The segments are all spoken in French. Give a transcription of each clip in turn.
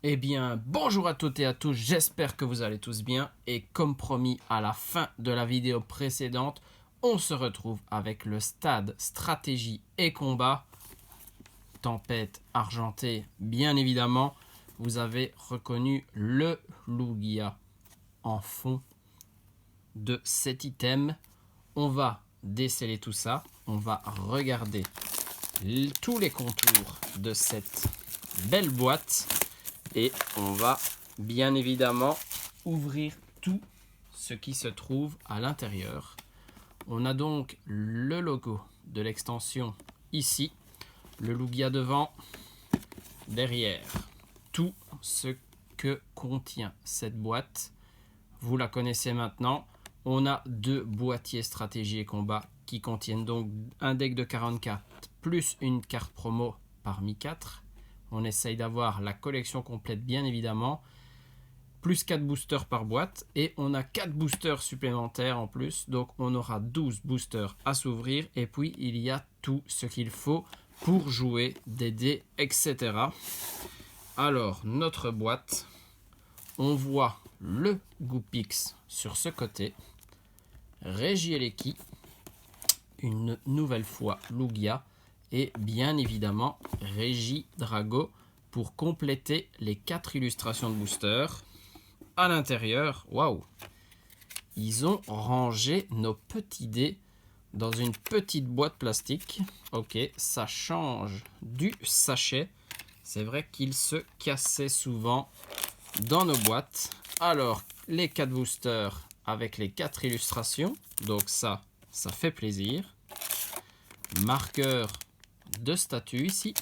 Eh bien, bonjour à toutes et à tous, j'espère que vous allez tous bien. Et comme promis à la fin de la vidéo précédente, on se retrouve avec le stade stratégie et combat. Tempête argentée, bien évidemment. Vous avez reconnu le Lugia en fond de cet item. On va déceler tout ça. On va regarder tous les contours de cette belle boîte. Et on va bien évidemment ouvrir tout ce qui se trouve à l'intérieur. On a donc le logo de l'extension ici, le Lugia devant, derrière. Tout ce que contient cette boîte, vous la connaissez maintenant. On a deux boîtiers stratégie et combat qui contiennent donc un deck de 44 plus une carte promo parmi 4. On essaye d'avoir la collection complète bien évidemment. Plus 4 boosters par boîte. Et on a 4 boosters supplémentaires en plus. Donc on aura 12 boosters à s'ouvrir. Et puis il y a tout ce qu'il faut pour jouer des dés, etc. Alors notre boîte. On voit le Goopix sur ce côté. Regieleki. Une nouvelle fois Lugia. Et bien évidemment Regidrago pour compléter les 4 illustrations de booster. À l'intérieur, waouh, ils ont rangé nos petits dés dans une petite boîte plastique. Ok, ça change du sachet. C'est vrai qu'ils se cassaient souvent dans nos boîtes. Alors, les 4 boosters avec les 4 illustrations. Donc ça fait plaisir. Marqueur de statut ici.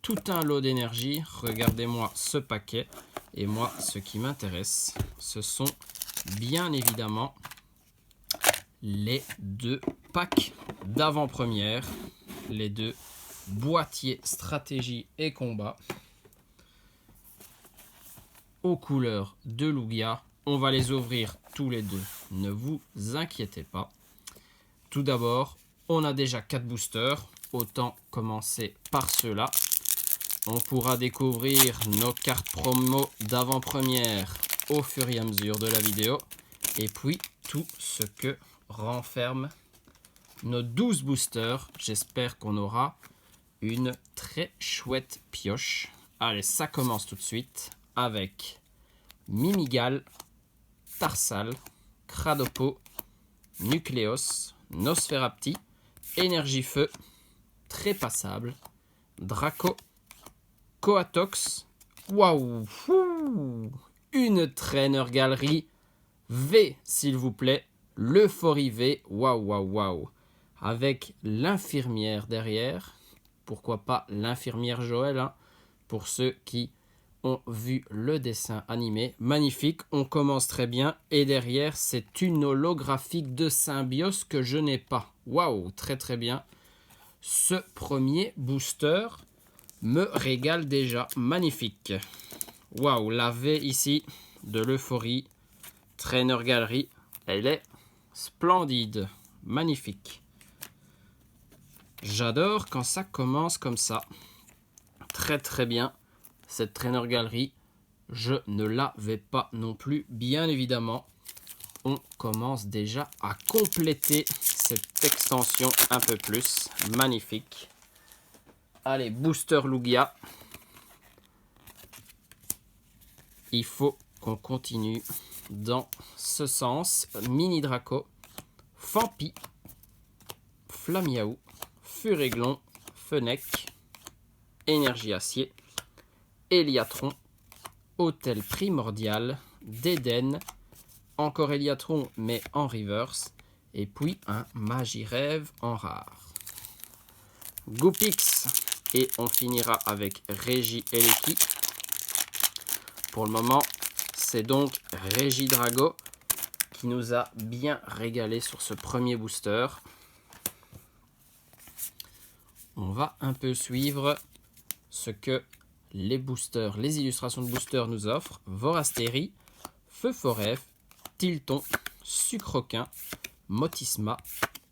Tout un lot d'énergie. Regardez-moi ce paquet. Et moi, ce qui m'intéresse, ce sont bien évidemment les 2 packs d'avant-première. Les 2 boîtiers stratégie et combat. Aux couleurs de Lugia. On va les ouvrir tous les deux. Ne vous inquiétez pas. Tout d'abord, on a déjà 4 boosters. Autant commencer par ceux-là. On pourra découvrir nos cartes promo d'avant-première au fur et à mesure de la vidéo. Et puis, tout ce que renferment nos 12 boosters. J'espère qu'on aura une très chouette pioche. Allez, ça commence tout de suite avec Mimigal, Tarsal, Cradopo, Nucleos, Nosferapti, Énergie Feu, Trépassable, Draco, Coatox, waouh, une Trainer Galerie V s'il vous plaît, l'Euphorie V, waouh, avec l'infirmière derrière, pourquoi pas l'infirmière Joël, hein, pour ceux qui ont vu le dessin animé, magnifique, on commence très bien, et derrière c'est une holographique de Symbiose que je n'ai pas, waouh, très bien, ce premier booster me régale déjà, magnifique. Waouh, la V ici de l'Euphorie Trainer Gallery, elle est splendide, magnifique. J'adore quand ça commence comme ça. Très bien. Cette Trainer Gallery, je ne l'avais pas non plus, bien évidemment. On commence déjà à compléter cette extension un peu plus, magnifique. Allez, booster Lugia. Il faut qu'on continue dans ce sens. Mini Draco, Fampi, Flamiaou, Furéglon, Fennec, Énergie Acier, Eliatron, Hôtel Primordial, Dédenne, encore Eliatron mais en reverse, et puis un Magirêve en rare. Goopix, et on finira avec Regieleki. Pour le moment, c'est donc Regidrago qui nous a bien régalé sur ce premier booster. On va un peu suivre ce que les boosters, les illustrations de boosters nous offrent. Vorastérie, Feu Foref, Tilton, Sucroquin, Motisma,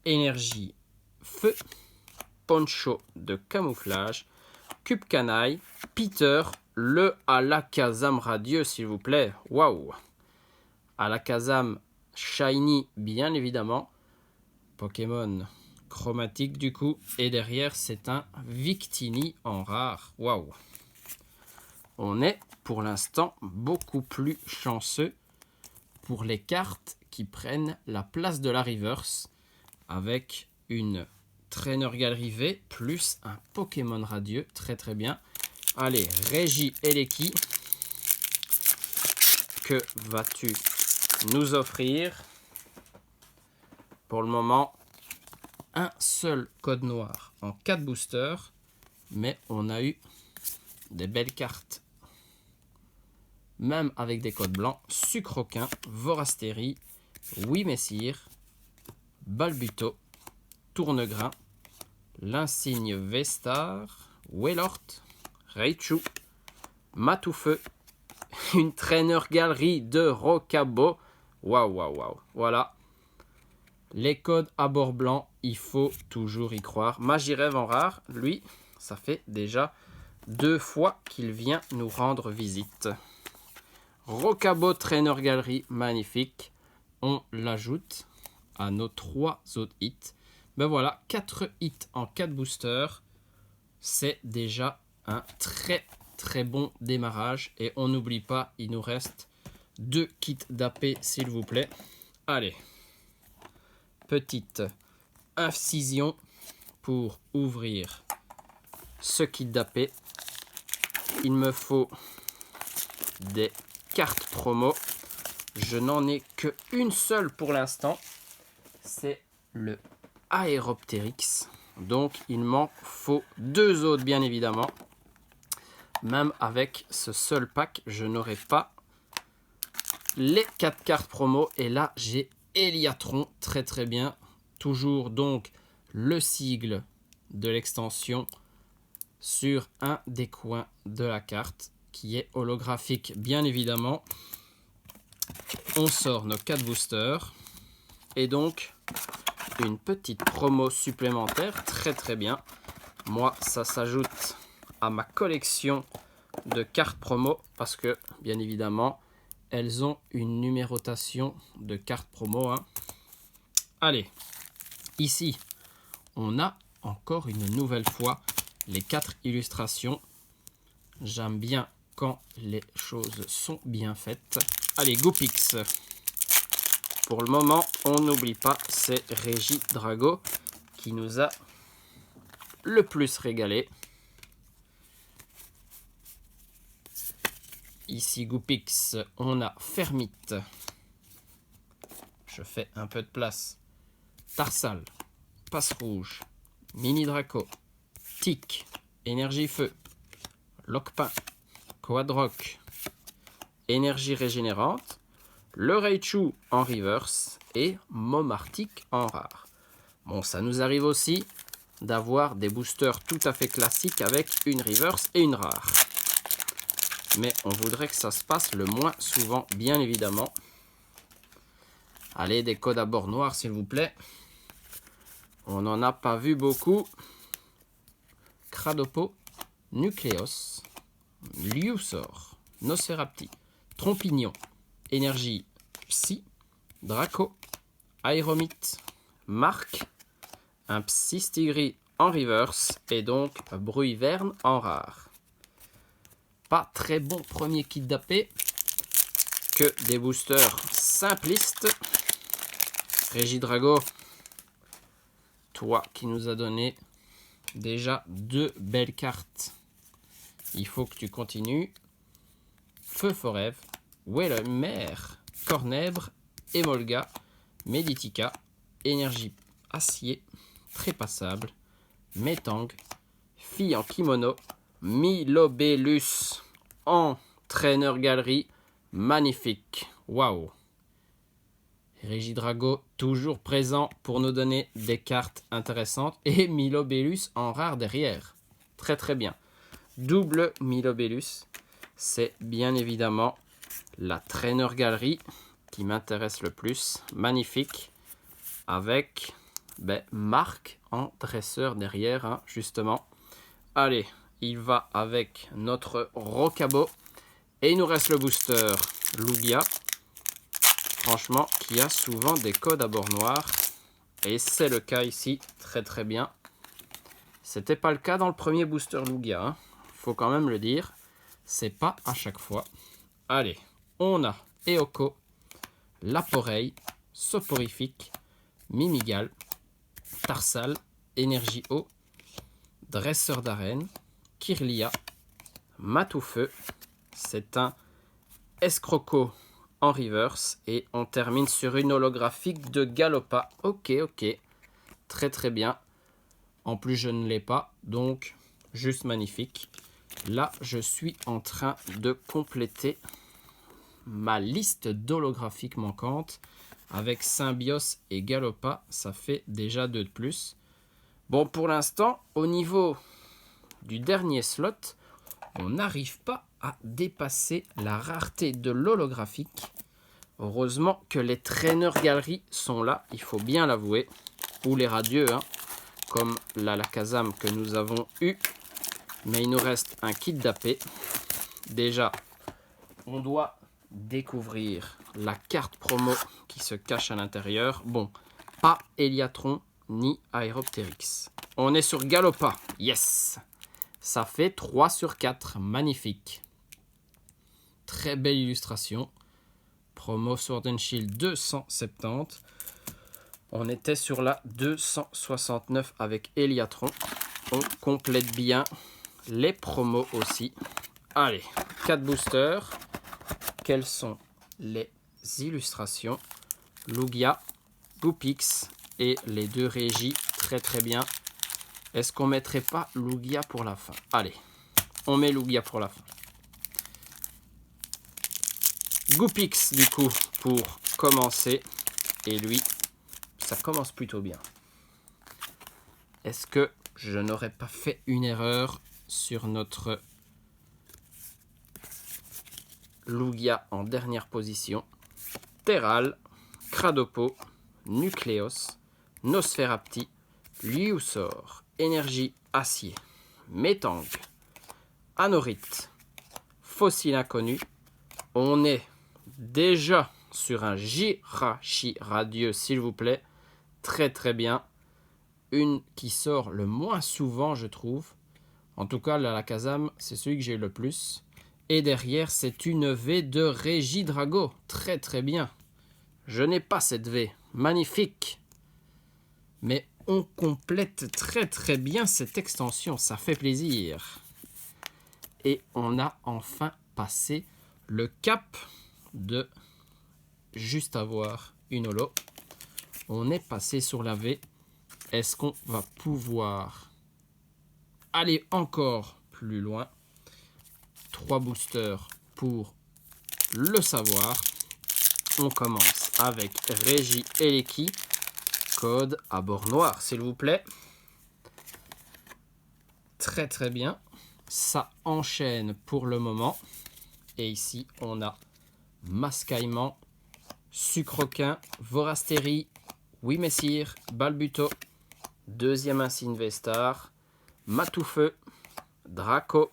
Énergie Feu, Poncho de camouflage, Cube Canaille, Peter, le Alakazam radieux, s'il vous plaît. Waouh! Alakazam Shiny, bien évidemment. Pokémon chromatique, du coup. Et derrière, c'est un Victini en rare. Waouh! On est, pour l'instant, beaucoup plus chanceux pour les cartes qui prennent la place de la reverse. Avec une Trainer Gallery V plus un Pokémon radieux. Très très bien. Allez, Régie Eleki. Que vas-tu nous offrir? Pour le moment, un seul code noir en 4 boosters. Mais on a eu des belles cartes. Même avec des codes blancs. Sucroquin, Vorastérie, Oui Messire, Balbuto, Tournegrain, l'insigne Vestar, Wailord, Raichu, Matoufeu, une Trainer Gallery de Rocabo. Waouh, waouh, waouh. Voilà. Les codes à bord blanc, il faut toujours y croire. Magirève en rare, lui, ça fait déjà 2 fois qu'il vient nous rendre visite. Rocabo Trainer Gallery, magnifique. On l'ajoute à nos 3 autres hits. Ben voilà, 4 hits en 4 boosters. C'est déjà un très très bon démarrage. Et on n'oublie pas, il nous reste 2 kits d'AP, s'il vous plaît. Allez. Petite incision pour ouvrir ce kit d'AP. Il me faut des cartes promo. Je n'en ai qu'une seule pour l'instant. C'est le Aeropteryx. Donc il m'en faut 2 autres bien évidemment. Même avec ce seul pack, je n'aurai pas les 4 cartes promo. Et là j'ai Eliatron, très très bien. Toujours donc le sigle de l'extension sur un des coins de la carte qui est holographique bien évidemment. On sort nos 4 boosters et donc une petite promo supplémentaire, très très bien. Moi ça s'ajoute à ma collection de cartes promo parce que bien évidemment elles ont une numérotation de cartes promo, hein. Allez, ici on a encore une nouvelle fois les 4 illustrations. J'aime bien quand les choses sont bien faites. Allez, Goopix. Pour le moment, on n'oublie pas, c'est Regidrago qui nous a le plus régalé. Ici, Goopix, on a Fermite. Je fais un peu de place. Tarsal, Passe Rouge, Mini Draco, Tic, Énergie Feu, Lockpin, Quadrock, Énergie Régénérante, le Raichu en reverse et Momartic en rare. Bon, ça nous arrive aussi d'avoir des boosters tout à fait classiques avec une reverse et une rare. Mais on voudrait que ça se passe le moins souvent, bien évidemment. Allez, des codes à bord noir, s'il vous plaît. On n'en a pas vu beaucoup. Cradopo, Nucleos, Liusor, Nocerapti, Trompignon, Énergie Psy, Draco, Aéromite, Marc, un Psystigri en reverse et donc Bruyverne en rare. Pas très bon premier kit d'AP, que des boosters simplistes. Regidrago, toi qui nous as donné déjà 2 belles cartes. Il faut que tu continues. Feu Forève, Wellemer, Cornèbre, Emolga, Meditica, Énergie Acier, Trépassable, Métang, Fille en Kimono, Milobellus en Trainer Gallery, magnifique. Waouh! Regidrago toujours présent pour nous donner des cartes intéressantes et Milobellus en rare derrière. Très très bien. Double Milobellus, c'est bien évidemment la Trainer Gallery qui m'intéresse le plus. Magnifique. Avec Marc en dresseur derrière, hein, justement. Allez, il va avec notre Rocabo. Et il nous reste le booster Lugia. Franchement, qui a souvent des codes à bord noir. Et c'est le cas ici, très très bien. C'était pas le cas dans le premier booster Lugia, hein. Faut quand même le dire. C'est pas à chaque fois. Allez, on a Eoko, Laporeille, Soporifique, Mimigal, Tarsal, Énergie Eau, Dresseur d'arène, Kirlia, Matoufeu. C'est un Escroco en reverse. Et on termine sur une holographique de Galopa. Ok, très très bien. En plus, je ne l'ai pas, donc juste magnifique. Là, je suis en train de compléter ma liste d'holographiques manquantes. Avec Symbios et Galopa, ça fait déjà 2 de plus. Bon, pour l'instant, au niveau du dernier slot, on n'arrive pas à dépasser la rareté de l'holographique. Heureusement que les traîneurs galeries sont là, il faut bien l'avouer. Ou les radieux, hein, comme la Lakazam que nous avons eu. Mais il nous reste un kit d'AP. Déjà, on doit découvrir la carte promo qui se cache à l'intérieur. Bon, pas Eliatron ni Aeropteryx. On est sur Galopa. Yes! Ça fait 3 sur 4. Magnifique. Très belle illustration. Promo Sword and Shield 270. On était sur la 269 avec Eliatron. On complète bien les promos aussi. Allez, 4 boosters. Quelles sont les illustrations? Lugia, Goopix et les 2 régies. Très très bien. Est-ce qu'on mettrait pas Lugia pour la fin? Allez, on met Lugia pour la fin. Goopix du coup pour commencer. Et lui, ça commence plutôt bien. Est-ce que je n'aurais pas fait une erreur sur notre Lugia en dernière position? Terral, Cradopo, Nucléos, Nosferapti, Liusor, Énergie Acier, Métang, Anorite, Fossile Inconnu. On est déjà sur un Jirachi radieux, s'il vous plaît. Très très bien. Une qui sort le moins souvent, je trouve. En tout cas, la Lakazam, c'est celui que j'ai eu le plus. Et derrière, c'est une V de Régidrago. Très très bien. Je n'ai pas cette V. Magnifique. Mais on complète très très bien cette extension. Ça fait plaisir. Et on a enfin passé le cap de juste avoir une holo. On est passé sur la V. Est-ce qu'on va pouvoir aller encore plus loin? 3 boosters pour le savoir. On commence avec Régie Eleki. Code à bord noir, s'il vous plaît. Très très bien. Ça enchaîne pour le moment. Et ici, on a Mascaillement, Sucroquin, Vorastérie, Oui Messire, Balbuto, deuxième insigne Vestar, Matoufeu, Draco,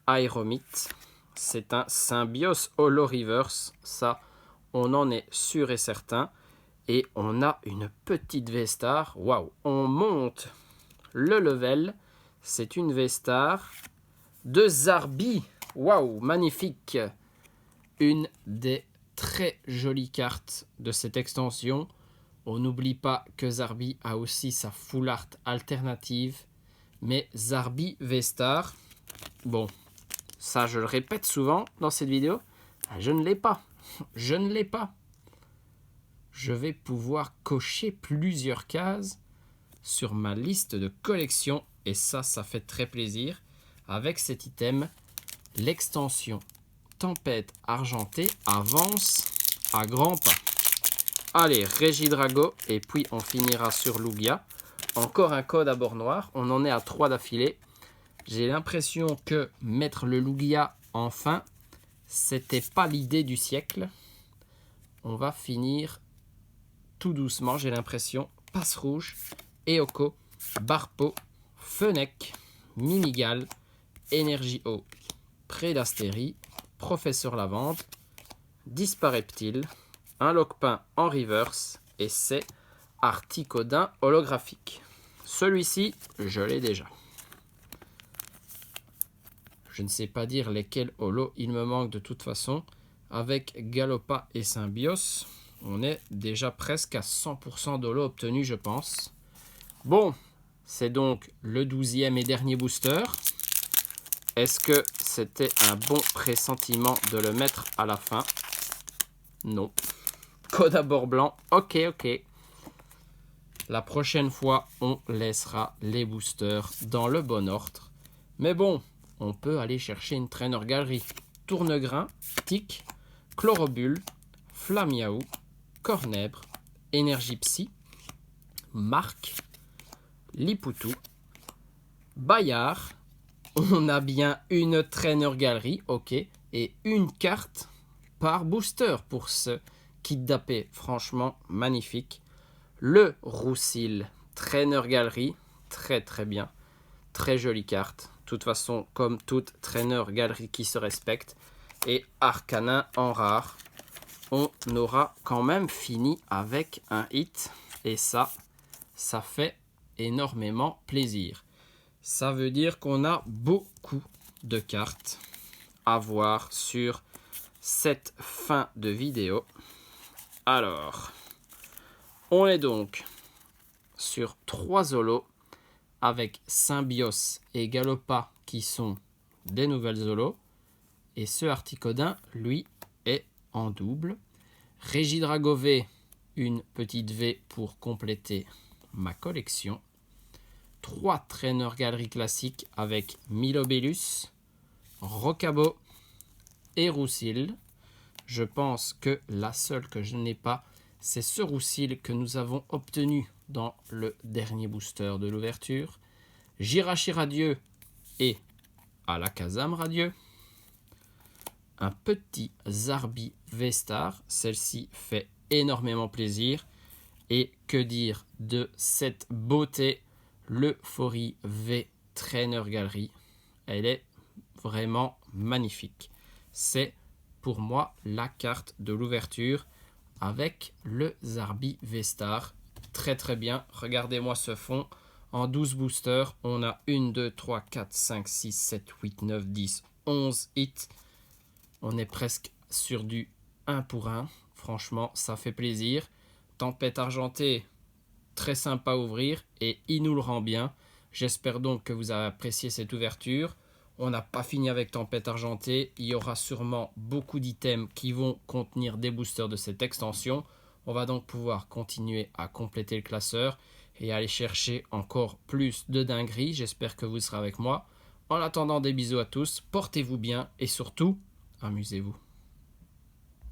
Aéromite. C'est un Symbios Holo Reverse. Ça, on en est sûr et certain. Et on a une petite Vestar. Waouh! On monte le level. C'est une Vestar de Zarbi. Waouh! Magnifique! Une des très jolies cartes de cette extension. On n'oublie pas que Zarbi a aussi sa full art alternative. Mais Zarbi Vestar, bon, ça je le répète souvent dans cette vidéo, je ne l'ai pas. Je ne l'ai pas. Je vais pouvoir cocher plusieurs cases sur ma liste de collection. Et ça fait très plaisir. Avec cet item, l'extension Tempête Argentée avance à grands pas. Allez, Régidrago, et puis on finira sur Lugia. Encore un code à bord noir, on en est à 3 d'affilée. J'ai l'impression que mettre le Lugia en fin, c'était pas l'idée du siècle. On va finir tout doucement, j'ai l'impression. Passe rouge, Eoko, Barpo, Fennec, Minigal, Énergie Eau, Prédastérie, Professeur Lavande, Dispareptile, un Loquepin en reverse et c'est Articodin holographique. Celui-ci, je l'ai déjà. Je ne sais pas dire lesquels holos il me manque de toute façon. Avec Galopa et Symbios, on est déjà presque à 100% d'holos obtenus, je pense. Bon, c'est donc le 12e et dernier booster. Est-ce que c'était un bon pressentiment de le mettre à la fin? Non. Code à bord blanc, ok. La prochaine fois, on laissera les boosters dans le bon ordre. Mais bon, on peut aller chercher une traîneur galerie. Tournegrain, Tic, Chlorobule, Flamiaou, Cornèbre, Énergie Psy, Marc, Lipoutou, Bayard. On a bien une traîneur galerie, ok, et une carte par booster pour ce kit d'AP. Franchement, magnifique. Le Roussil, traîneur galerie, très bien. Très jolie carte. De toute façon, comme toute traîneur galerie qui se respecte. Et Arcanin en rare. On aura quand même fini avec un hit. Et ça fait énormément plaisir. Ça veut dire qu'on a beaucoup de cartes à voir sur cette fin de vidéo. Alors, on est donc sur 3 holos avec Symbios et Galopa qui sont des nouvelles holos. Et ce Articodin, lui, est en double. Régidragové, une petite V pour compléter ma collection. 3 traîneurs galerie classiques avec Milobellus, Rocabo et Roussil. Je pense que la seule que je n'ai pas, c'est ce Roussil que nous avons obtenu dans le dernier booster de l'ouverture. Jirachi Radieux et Alakazam Radieux. Un petit Zarbi V-Star. Celle-ci fait énormément plaisir. Et que dire de cette beauté, l'Euphorie V Trainer Galerie. Elle est vraiment magnifique. C'est pour moi la carte de l'ouverture avec le Zarbi V-Star. Très bien. Regardez-moi ce fond. En 12 boosters, on a 1, 2, 3, 4, 5, 6, 7, 8, 9, 10, 11 hits. On est presque sur du 1 pour 1. Franchement, ça fait plaisir. Tempête argentée, très sympa à ouvrir et il nous le rend bien. J'espère donc que vous avez apprécié cette ouverture. On n'a pas fini avec Tempête argentée. Il y aura sûrement beaucoup d'items qui vont contenir des boosters de cette extension. On va donc pouvoir continuer à compléter le classeur et aller chercher encore plus de dingueries. J'espère que vous serez avec moi. En attendant, des bisous à tous. Portez-vous bien et surtout, amusez-vous.